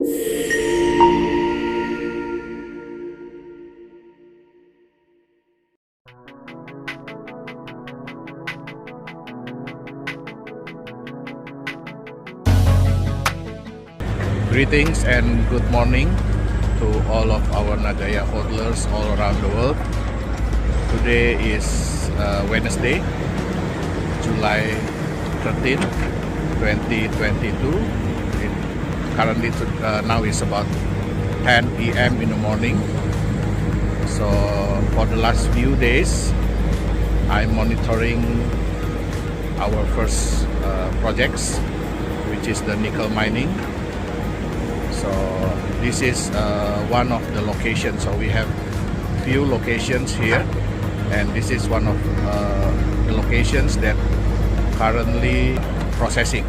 Greetings and good morning to all of our Nagaya hodlers all around the world. Today is Wednesday, July 13, 2022. Currently now is about 10 p.m. in the morning. So for the last few days, I'm monitoring our first projects, which is the nickel mining. So this is one of the locations. So we have few locations here, and this is one of the locations that currently processing.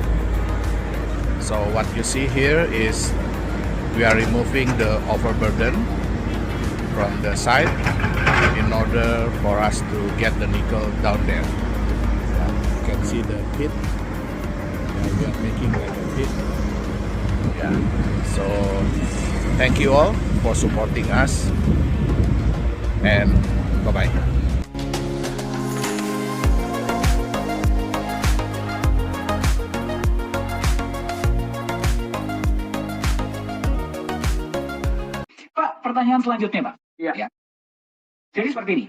So what you see here is we are removing the overburden from the site in order for us to get the nickel down there. You can see the pit. We are making like a pit. Yeah. So thank you all for supporting us, and bye-bye. Pak, pertanyaan selanjutnya, Pak. Iya. Ya. Jadi seperti ini.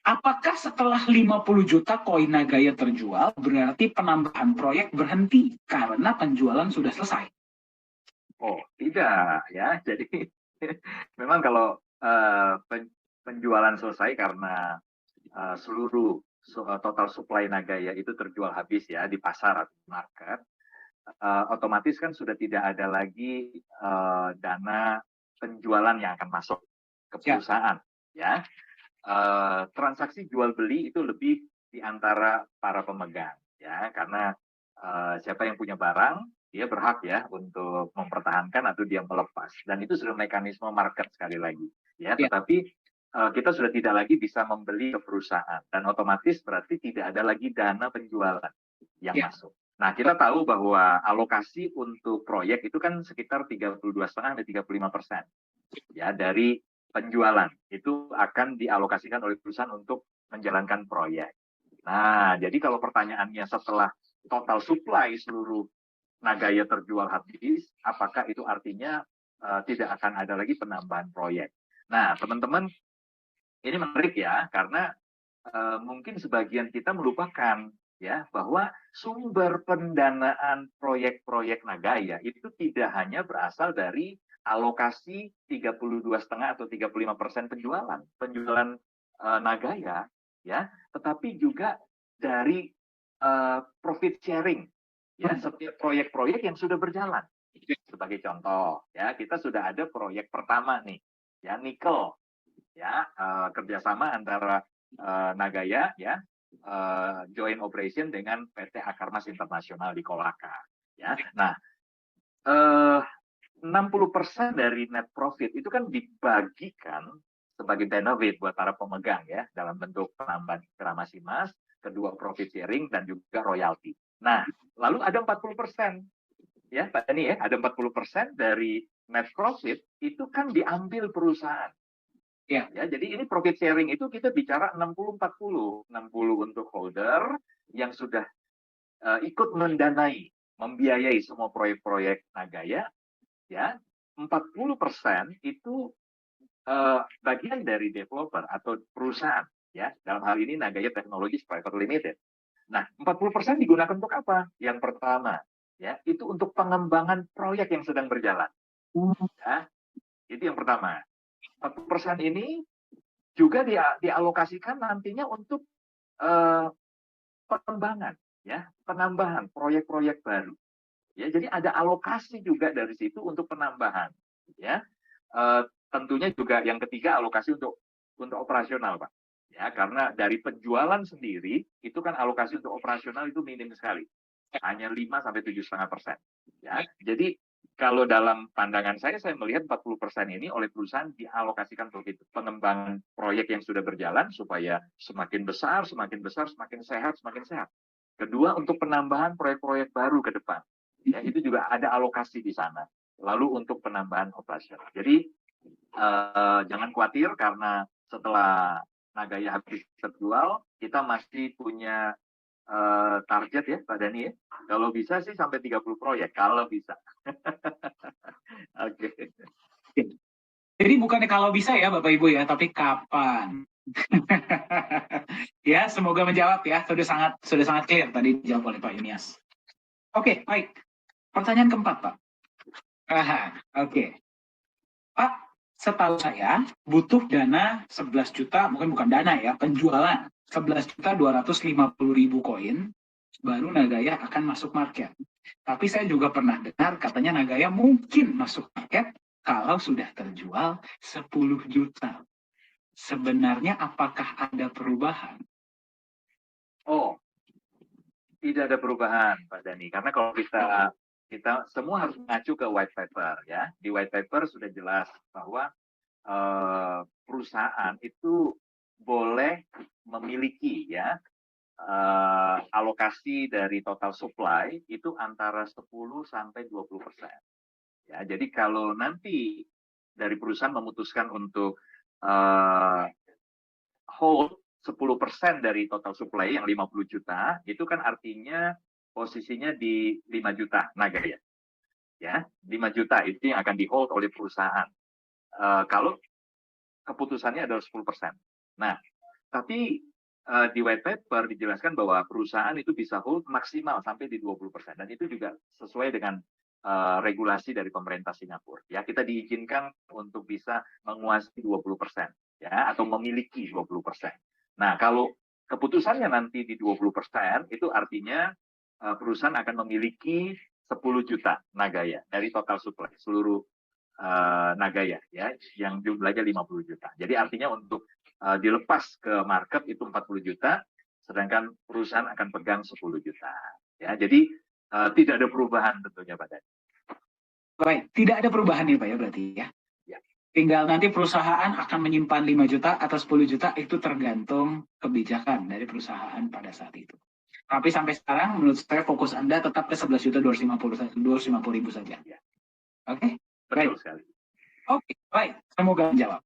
Apakah setelah 50 juta koin Nagaya terjual, berarti penambahan proyek berhenti karena penjualan sudah selesai? Oh, tidak ya. Jadi memang kalau penjualan selesai karena seluruh total supply Nagaya itu terjual habis ya di pasar atau market, otomatis kan sudah tidak ada lagi dana penjualan yang akan masuk ke perusahaan ya. Transaksi jual beli itu lebih di antara para pemegang ya, karena siapa yang punya barang dia berhak ya untuk mempertahankan atau dia melepas, dan itu sudah mekanisme market sekali lagi ya. Tetapi kita sudah tidak lagi bisa membeli ke perusahaan, dan otomatis berarti tidak ada lagi dana penjualan yang masuk. Nah, kita tahu bahwa alokasi untuk proyek itu kan sekitar 32,5 sampai 35% ya dari penjualan itu akan dialokasikan oleh perusahaan untuk menjalankan proyek. Nah, jadi kalau pertanyaannya setelah total supply seluruh Nagaya terjual habis, apakah itu artinya tidak akan ada lagi penambahan proyek? Nah, teman-teman, ini menarik ya, karena mungkin sebagian kita melupakan ya bahwa sumber pendanaan proyek-proyek Nagaya itu tidak hanya berasal dari alokasi 32,5 atau 35% penjualan Nagaya ya, tetapi juga dari profit sharing ya, setiap proyek-proyek yang sudah berjalan. Sebagai contoh ya, kita sudah ada proyek pertama nih ya, nikel ya, kerjasama antara Nagaya ya, joint operation dengan PT Akarmas Internasional di Kolaka ya. Nah, 60% dari net profit itu kan dibagikan sebagai benefit buat para pemegang ya, dalam bentuk penambahan gramasi emas, kedua profit sharing, dan juga royalti. Nah, lalu ada 40% ya Pak Dani ya, ada 40% dari net profit itu kan diambil perusahaan. Ya, jadi ini profit sharing itu kita bicara 60-40. 60 untuk holder yang sudah ikut mendanai, membiayai semua proyek-proyek Nagaya ya. 40% itu bagian dari developer atau perusahaan ya. Dalam hal ini Nagaya Technologies Private Limited. Nah, 40% digunakan untuk apa? Yang pertama, ya, itu untuk pengembangan proyek yang sedang berjalan. Ya, itu yang pertama. 40% ini juga dialokasikan nantinya untuk pengembangan, ya, penambahan proyek-proyek baru. Ya, jadi ada alokasi juga dari situ untuk penambahan. Ya, tentunya juga yang ketiga alokasi untuk operasional, Pak. Ya, karena dari penjualan sendiri itu kan alokasi untuk operasional itu minim sekali, hanya 5-7,5%. Ya, jadi kalau dalam pandangan saya melihat 40% ini oleh perusahaan dialokasikan untuk itu, pengembangan proyek yang sudah berjalan supaya semakin besar, semakin sehat, semakin sehat. Kedua, untuk penambahan proyek-proyek baru ke depan. Ya, itu juga ada alokasi di sana. lalu untuk penambahan operasional. Jadi jangan khawatir karena setelah Nagaya habis terjual, kita masih punya target ya Pak Dani ya. Kalau bisa sih sampai 30 proyek, kalau bisa. Oke. Jadi bukannya kalau bisa ya Bapak Ibu ya, tapi kapan? Ya, semoga menjawab ya. Sudah sangat clear tadi dijawab oleh Pak Yunias. Oke, baik. Pertanyaan keempat, Pak. Oke. Pak, setahu saya butuh dana 11 juta, mungkin bukan dana ya, penjualan 11.250.000 koin, baru Nagaya akan masuk market. Tapi saya juga pernah dengar katanya Nagaya mungkin masuk market kalau sudah terjual 10 juta. Sebenarnya apakah ada perubahan? Oh, tidak ada perubahan Pak Dani. Karena kalau kita semua harus mengacu ke white paper ya. Di white paper sudah jelas bahwa perusahaan itu boleh memiliki ya alokasi dari total supply itu antara 10 sampai 20%. Ya, jadi kalau nanti dari perusahaan memutuskan untuk hold 10% dari total supply yang 50 juta, itu kan artinya posisinya di 5 juta Nagaya. Ya, 5 juta itu yang akan di hold oleh perusahaan. Kalau keputusannya adalah 10%. Nah, tapi di white paper dijelaskan bahwa perusahaan itu bisa hold maksimal sampai di 20%. Dan itu juga sesuai dengan regulasi dari pemerintah Singapura. Ya, kita diizinkan untuk bisa menguasai 20%, ya, atau memiliki 20%. Nah, kalau keputusannya nanti di 20%, itu artinya perusahaan akan memiliki 10 juta Nagaya dari total supply seluruh Nagaya, ya, yang jumlahnya 50 juta. Jadi artinya untuk dilepas ke market itu 40 juta, sedangkan perusahaan akan pegang 10 juta. Ya, jadi tidak ada perubahan tentunya Pak Dani. Baik, tidak ada perubahan ya Pak ya berarti ya? Ya. Tinggal nanti perusahaan akan menyimpan 5 juta atau 10 juta itu tergantung kebijakan dari perusahaan pada saat itu. Tapi sampai sekarang menurut saya fokus Anda tetap ke 11.250.000 saja. Ya. Oke? Betul sekali. Oke, baik. Semoga menjawab.